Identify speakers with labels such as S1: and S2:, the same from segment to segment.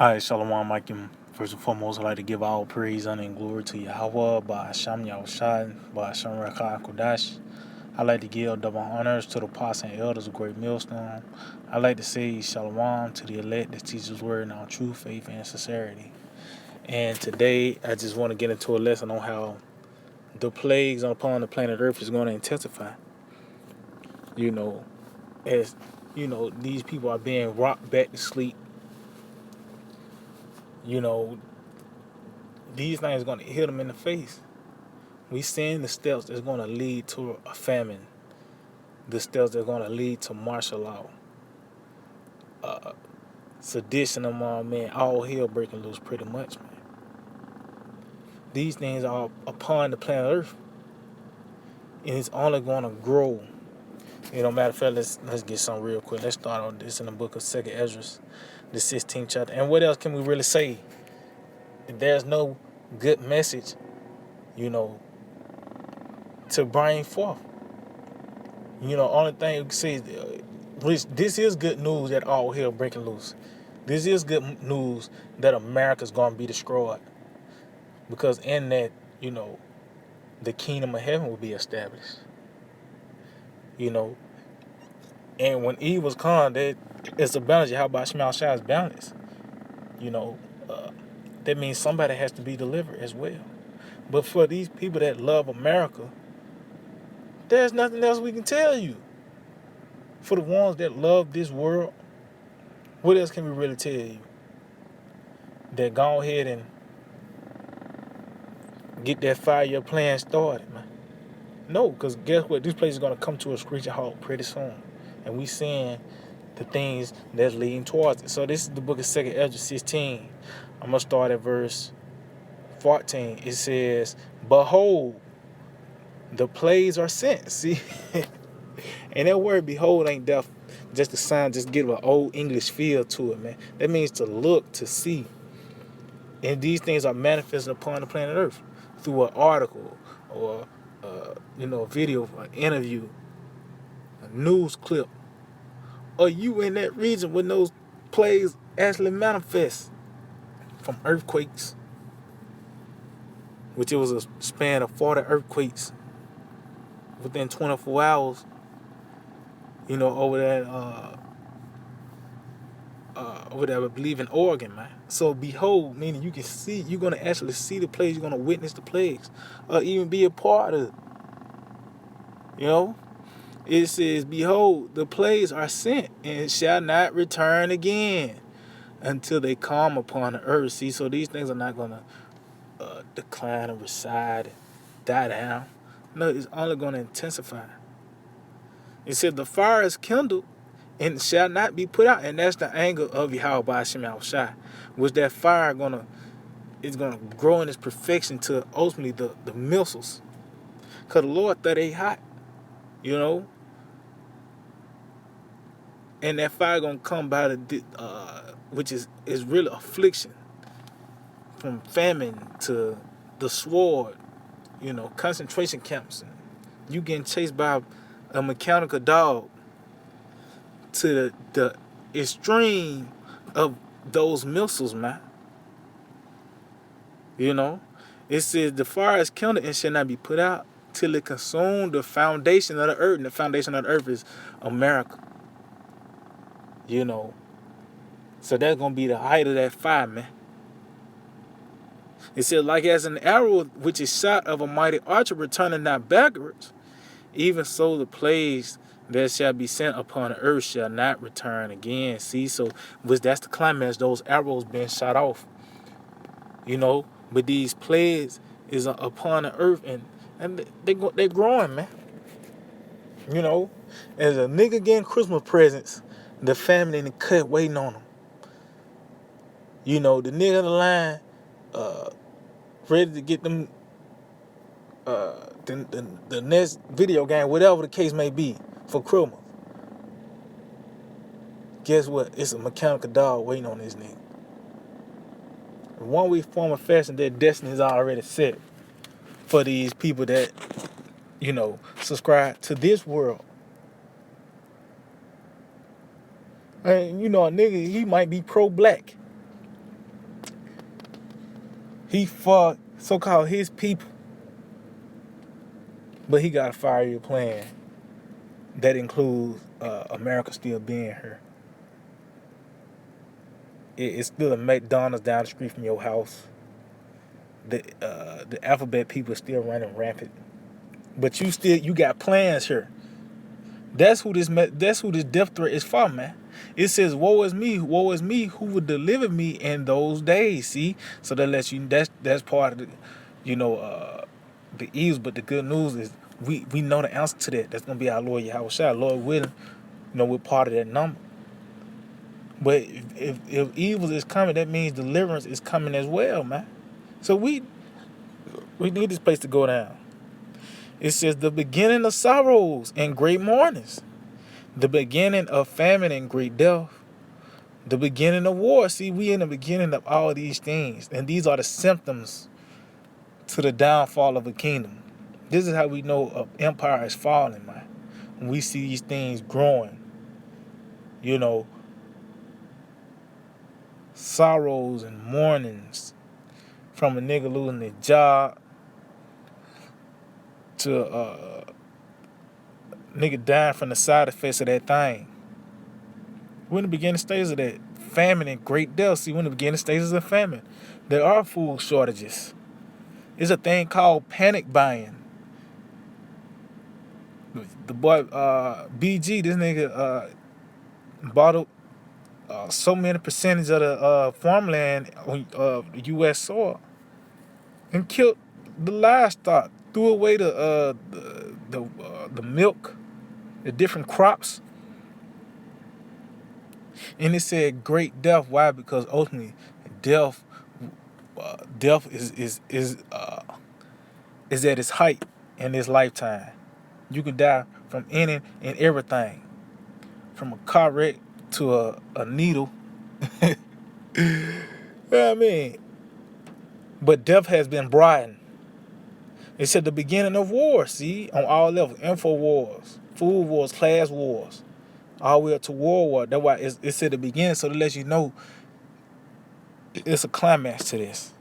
S1: All right, Shalom, Mike. First and foremost, I'd like to give all praise, honor, and glory to Yahweh, by Hashem Yahushai, by Hashem Rakah Kodash. I'd like to give double honors to the apostles and elders of Great Millstone. I'd like to say Shalom to the elect that teach His word in all true faith and sincerity. And today, I just want to get into a lesson on how the plagues upon the planet Earth is going to intensify. You know, as these people are being rocked back to sleep. You know, these things are going to hit them in the face. We seeing the steps that's going to lead to a famine, the steps that's going to lead to martial law, uh, sedition among men, all hell breaking loose pretty much, man. These things are upon the planet Earth, and it's only going to grow. Matter of fact, let's get some real quick. Let's start on this in the book of 2nd Ezra, the 16th chapter. And what else can we really say? If there's no good message, to bring forth. Only thing you can say is this is good news that all hell breaking loose. This is good news that America's going to be destroyed. Because in that, the kingdom of heaven will be established. And when evil's come, it's a balance. How about Shema Shai's balance? That means somebody has to be delivered as well. But for these people that love America, there's nothing else we can tell you. For the ones that love this world, what else can we really tell you? That go ahead and get that 5-year plan started, man. No, because guess what? This place is going to come to a screeching halt pretty soon. And we seeing the things that's leading towards it. So this is the book of 2nd Ezra 16. I'm going to start at verse 14. It says, "Behold, the plagues are sent." See? And that word behold ain't just a sign, just give an old English feel to it, man. That means to look, to see. And these things are manifested upon the planet Earth through an article or, a video, an interview, a news clip. Or you in that region when those plagues actually manifest, from earthquakes, which it was a span of 40 earthquakes within 24 hours, over there, I believe, in Oregon, man. So behold, meaning you can see, you're going to actually see the plagues, you're going to witness the plagues, or even be a part of it. It says, "Behold, the plagues are sent, and shall not return again until they come upon the earth." See, so these things are not going to decline and reside, die down. No, it's only going to intensify. It said, "The fire is kindled and shall not be put out." And that's the anger of Yahweh by Hashem Yahushai, which that fire is gonna grow in its perfection to ultimately the missiles. Because the Lord thought they hot, and that fire gonna come by which is really affliction, from famine to the sword, concentration camps, and you getting chased by a mechanical dog, to the extreme of those missiles, man. It says, "The fire is kindled and shall not be put out till it consume the foundation of the earth." And the foundation of the earth is America. So that's going to be the height of that fire, man. It says, "Like as an arrow which is shot of a mighty archer returning not backwards, even so the plagues that shall be sent upon the earth shall not return again." See, so that's the climax, those arrows being shot off. But these plagues is upon the earth, and they growing, man. As a nigga getting Christmas presents, the family in the cut waiting on them. The nigga in the line, ready to get them the next video game, whatever the case may be, for Christmas. Guess what? It's a mechanical dog waiting on this nigga. In one way, form, or fashion, their destiny is already set for these people that, subscribe to this world. And a nigga, he might be pro-black. He fought so-called his people, but he got a 5-year plan that includes America still being here. It's still a McDonald's down the street from your house. The alphabet people are still running rampant, but you got plans here. That's who this death threat is for, man. It says, woe is me, who would deliver me in those days. See, so that lets you, that's part of the, the evils. But the good news is we know the answer to that. That's gonna be our Lord Yahweh Shai. Lord willing, we're part of that number. But if evil is coming, that means deliverance is coming as well, man. So we need this place to go down. It says the beginning of sorrows and great mournings, the beginning of famine and great death, the beginning of war. See, we in the beginning of all of these things, and these are the symptoms to the downfall of a kingdom. This is how we know an empire is falling, man. When we see these things growing, sorrows and mournings, from a nigga losing his job to nigga dying from the side effects of that thing. We're in the beginning stages of that. Famine and great death. See, we're in the beginning stages of famine. There are food shortages. There's a thing called panic buying. The boy BG, this nigga bought up so many percentage of the farmland on U.S. soil and killed the livestock, threw away the milk, the different crops. And it said great death. Why? Because ultimately, death is at its height in this lifetime. You can die from any and everything, from a car wreck to a needle. You know what I mean? But death has been broadened. It said the beginning of war. See, on all levels, info wars, food wars, class wars, all the way up to world war. That's why it said the beginning, so to let you know it's a climax to this.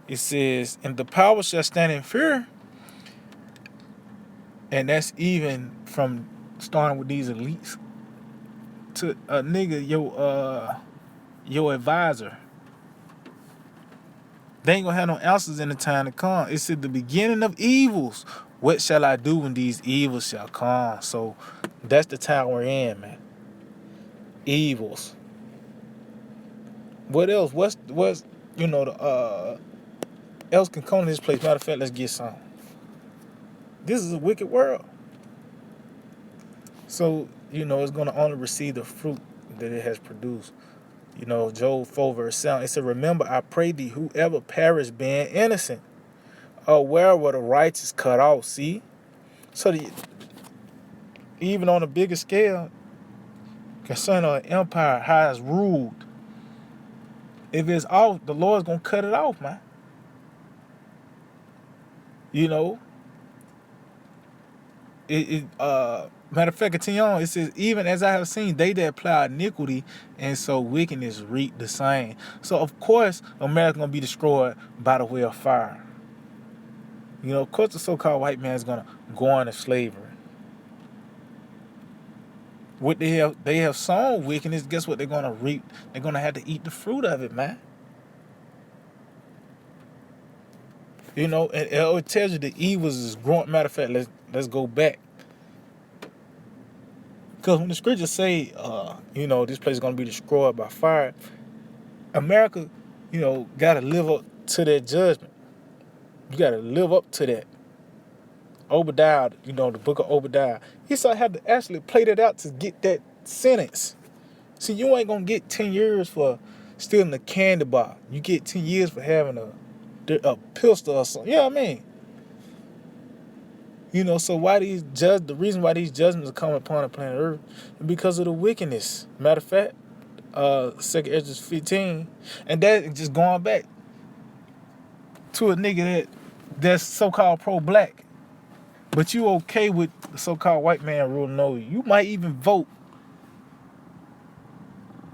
S1: It says, and the power shall stand in fear. And that's even from starting with these elites to a nigga, your advisor. They ain't gonna have no answers in the time to come. It said the beginning of evils. What shall I do when these evils shall come? So that's the time we're in, man. Evils. What else? What's else can come to this place? Matter of fact, let's get some. This is a wicked world. So, it's gonna only receive the fruit that it has produced. Job 4 verse 7, it said, remember, I pray thee, whoever perish being innocent, or where were the righteous cut off. See? So even on a bigger scale, concerning an empire, how it's ruled, if it's off, the Lord's gonna cut it off, man. Matter of fact, continue on. It says, even as I have seen, they that plow iniquity and so wickedness reap the same. So of course, America gonna be destroyed by the way of fire. Of course, the so-called white man is gonna go into slavery. What they have sown wickedness. Guess what they're gonna reap? They're gonna have to eat the fruit of it, man. And it tells you the evils is growing. Matter of fact, let's go back. Because when the scriptures say, this place is going to be destroyed by fire, America, got to live up to that judgment. You got to live up to that. Obadiah, the book of Obadiah, he said I had to actually play that out to get that sentence. See, you ain't going to get 10 years for stealing a candy bar. You get 10 years for having a pistol or something. You know what I mean? So the reason why these judgments are coming upon the planet Earth is because of the wickedness. Matter of fact, 2nd Ezra 15, and that just going back to a nigga that's so-called pro-black, but you okay with the so-called white man ruling over you. You might even vote.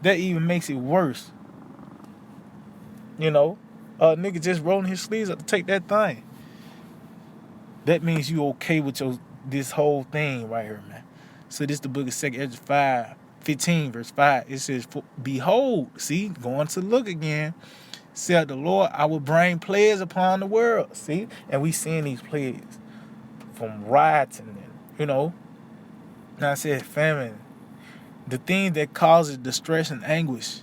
S1: That even makes it worse. Nigga just rolling his sleeves up to take that thing. That means you okay with this whole thing right here, man. So this the book of 2nd Ezra 5:15, verse 5. It says, behold, see, going to look again, said the Lord, I will bring plagues upon the world. See? And we seeing these plagues from rioting and, now I said famine. The thing that causes distress and anguish.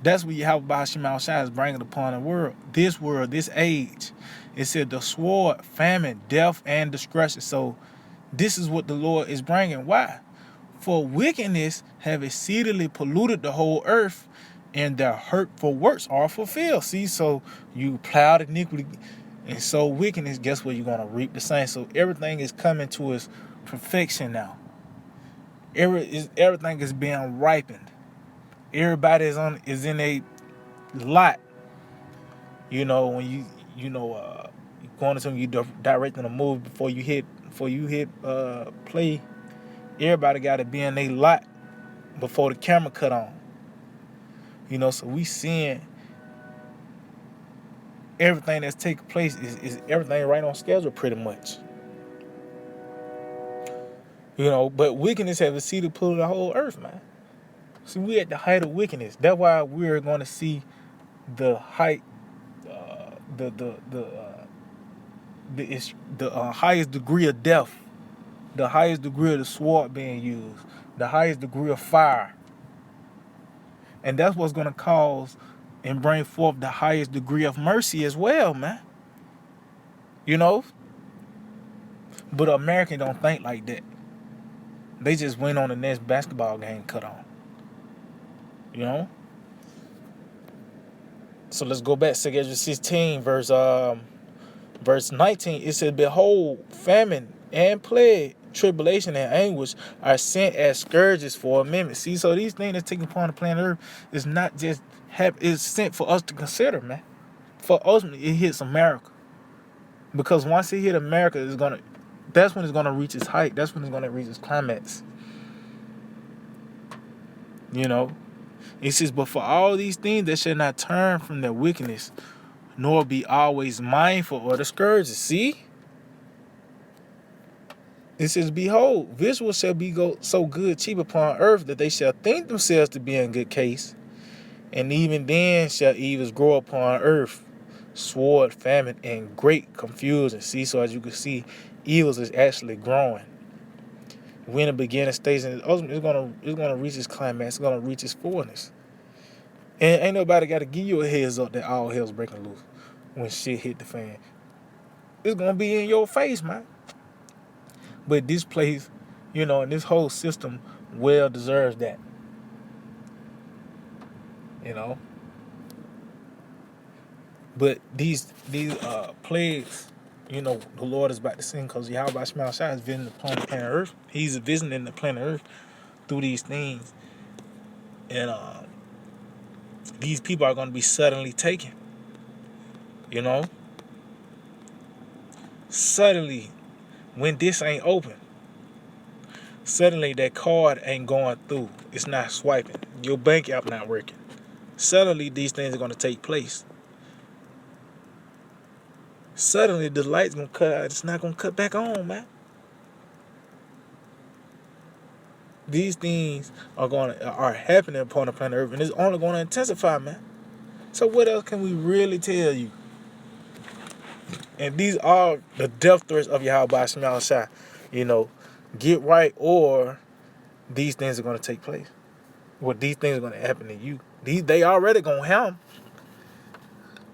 S1: That's what Yahweh Shema Shai is bringing upon the world, this age. It said the sword, famine, death, and destruction. So this is what the Lord is bringing. Why? For wickedness have exceedingly polluted the whole earth, and their hurtful works are fulfilled. See, so you plowed iniquity, and so wickedness, guess what? You're going to reap the same. So everything is coming to its perfection now. Everything is being ripened. Everybody is in a lot. When you going to you directing a movie before you hit play. Everybody got to be in a lot before the camera cut on. So we seeing everything that's taking place is everything right on schedule pretty much. But wickedness have exceeded pull the whole earth, man. See, we at the height of wickedness. That's why we're going to see the height, the highest degree of death, the highest degree of the sword being used, the highest degree of fire, and that's what's going to cause and bring forth the highest degree of mercy as well, man. But Americans don't think like that. They just went on the next basketball game cut on. So let's go back. 2nd Ezra 16, verse 19. It says, behold, famine and plague, tribulation and anguish are sent as scourges for a minute. See, so these things that's taking upon the planet Earth is not just it's sent for us to consider, man. For ultimately, it hits America. Because once it hit America, that's when it's gonna reach its height. That's when it's gonna reach its climax. It says, but for all these things that shall not turn from their wickedness, nor be always mindful of the scourges. See? It says, behold, visuals shall be so good cheap upon earth that they shall think themselves to be in good case. And even then shall evils grow upon earth, sword, famine, and great confusion. See, so as you can see, evils is actually growing. When the beginning stage, and ultimately it's gonna reach its climax, it's gonna reach its fullness. And ain't nobody gotta give you a heads up that all hell's breaking loose when shit hit the fan. It's gonna be in your face, man. But this place, and this whole system well deserves that. But these plagues, the Lord is about to send, because Yahweh Shema Shai is visiting upon the planet Earth. He's visiting the planet Earth through these things. And these people are going to be suddenly taken. Suddenly, when this ain't open, suddenly that card ain't going through. It's not swiping. Your bank app not working. Suddenly, these things are going to take place. Suddenly, the light's going to cut out. It's not going to cut back on, man. These things are happening upon the planet Earth, and it's only going to intensify, man. So what else can we really tell you? And these are the death threats of Yahweh Shema Shai. Get right, or these things are going to take place. Well, these things are going to happen to you. They already going to happen.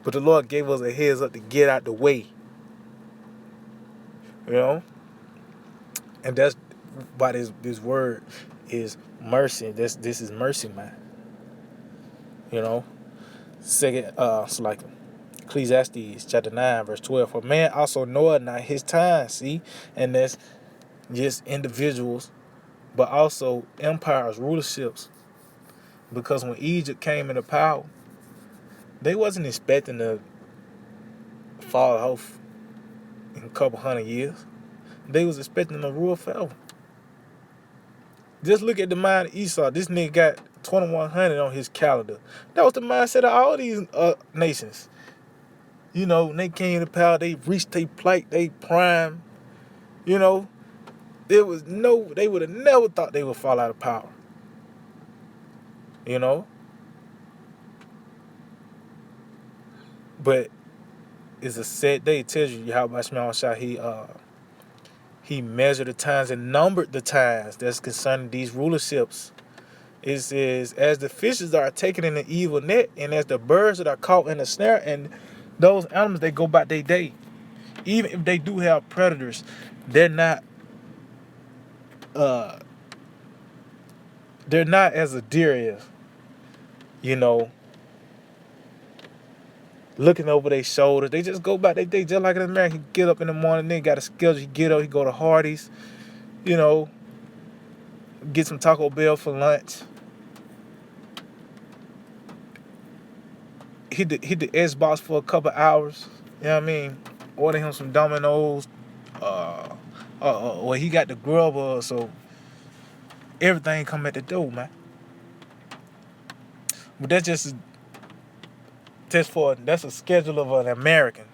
S1: But the Lord gave us a heads up to get out the way. And that's why this word is mercy. This is mercy, man. Second, like Ecclesiastes chapter 9, verse 12. For man also knoweth not his time, see? And that's just individuals, but also empires, rulerships. Because when Egypt came into power, they wasn't expecting to fall off in a couple hundred years. They was expecting to rule forever. Just look at the mind of Esau. This nigga got 2100 on his calendar. That was the mindset of all these nations. when they came to power, they reached their plight, they prime. You know, they would have never thought they would fall out of power. You know, but it's a set day. It tells you how much Shah he measured the times and numbered the times that's concerning these rulerships. It says, as the fishes are taken in the evil net, and as the birds that are caught in the snare, and those animals, they go about their day. Even if they do have predators, they're not as a deer is. Looking over their shoulders. They just go about their day just like an American. He get up in the morning, they got a schedule. He get up, he go to Hardee's, get some Taco Bell for lunch. Hit the Xbox for a couple hours. You know what I mean? Order him some Domino's. Or he got the grub, so everything come at the door, man. But that's that's a schedule of an American.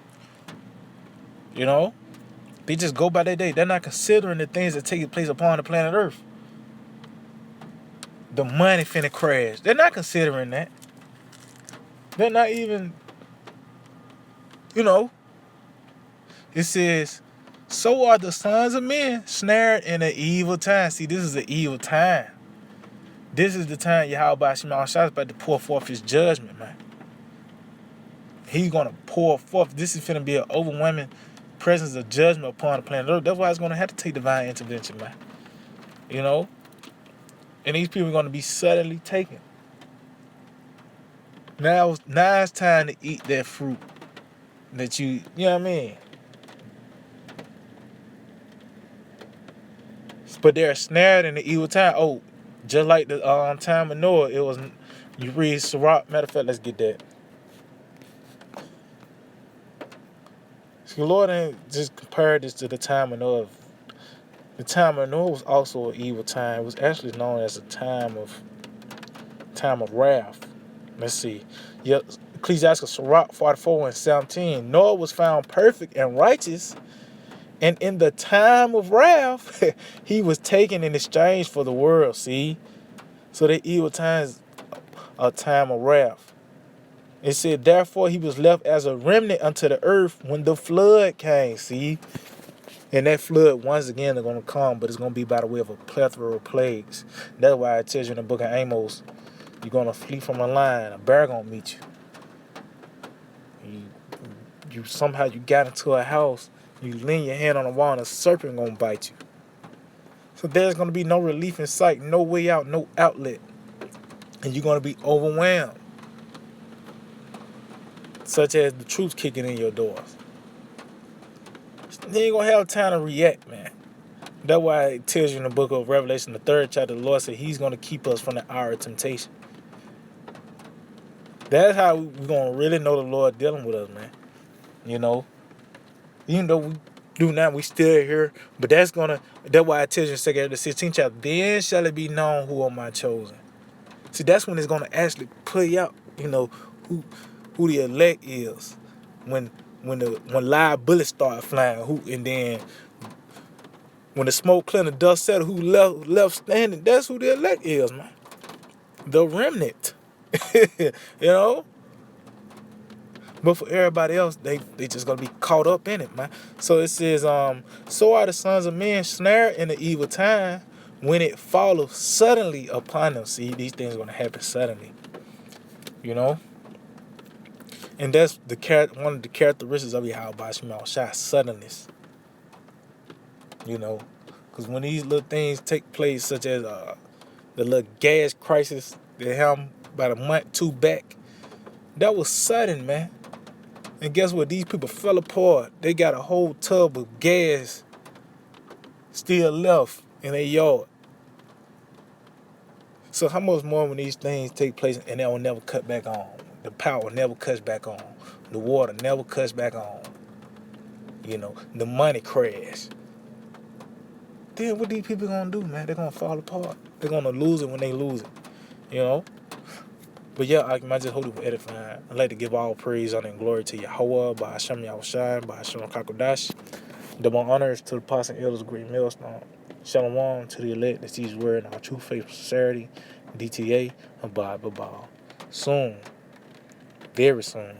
S1: They just go by their day. They're not considering the things that take place upon the planet Earth. The money finna crash. They're not considering that. They're not even, It says, so are the sons of men snared in an evil time. See, this is an evil time. This is the time Yahweh Shema Shah is about to pour forth his judgment, man. He's going to pour forth. This is finna be an overwhelming presence of judgment upon the planet Earth. That's why it's going to have to take divine intervention, man. And these people are going to be suddenly taken. Now it's time to eat that fruit that you know what I mean? But they're snared in the evil time. Oh, just like the time of Noah, it was, you read Sirach. Matter of fact, let's get that. See, the Lord ain't just compared this to the time of Noah. The time of Noah was also an evil time. It was actually known as a time of wrath. Let's see. Ecclesiastes Sirach 44:17. Noah was found perfect and righteous, and in the time of wrath, he was taken in exchange for the world. See? So the evil times are a time of wrath. It said, therefore he was left as a remnant unto the earth when the flood came. See? And that flood, once again, is going to come, but it's going to be by the way of a plethora of plagues. That's why it tells you in the book of Amos, you're going to flee from a lion. A bear going to meet you. You somehow you got into a house, you lean your hand on the wall, and a serpent going to bite you. So there's going to be no relief in sight, no way out, no outlet. And you're going to be overwhelmed. Such as the troops kicking in your doors. You ain't going to have time to react, man. That's why it tells you in the book of Revelation, the 3rd chapter, the Lord said he's going to keep us from the hour of temptation. That's how we're going to really know the Lord dealing with us, man. Even though we do not, we still here. But that's why it tells you in 2nd the 16th chapter, then shall it be known who are my chosen. See, that's when it's going to actually play out, who the elect is. When live bullets start flying, and then when the smoke clear and the dust settle, who left standing, that's who the elect is, man. The remnant. But for everybody else, they just gonna be caught up in it, man. So it says, so are the sons of men snared in the evil time when it follows suddenly upon them. See, these things are gonna happen suddenly. And that's one of the characteristics of Yahweh Shema Shah, suddenness. Because when these little things take place, such as the little gas crisis that happened about a month, 2 back, that was sudden, man. And guess what? These people fell apart. They got a whole tub of gas still left in their yard. So how much more when these things take place and they will never cut back on? The power never cuts back on. The water never cuts back on. The money crash. Then what these people gonna do, man? They're gonna fall apart. They're gonna lose it when they lose it. But yeah, I just hope it was edifying. I'd like to give all praise, honor, and glory to Yahweh, by Hashem Yahushai, by Hashem Kakodash. Double honors to the apostles and elders, great millstone. Shalom to the elect that sees word in our true faith, sincerity, DTA, abide, soon, very soon.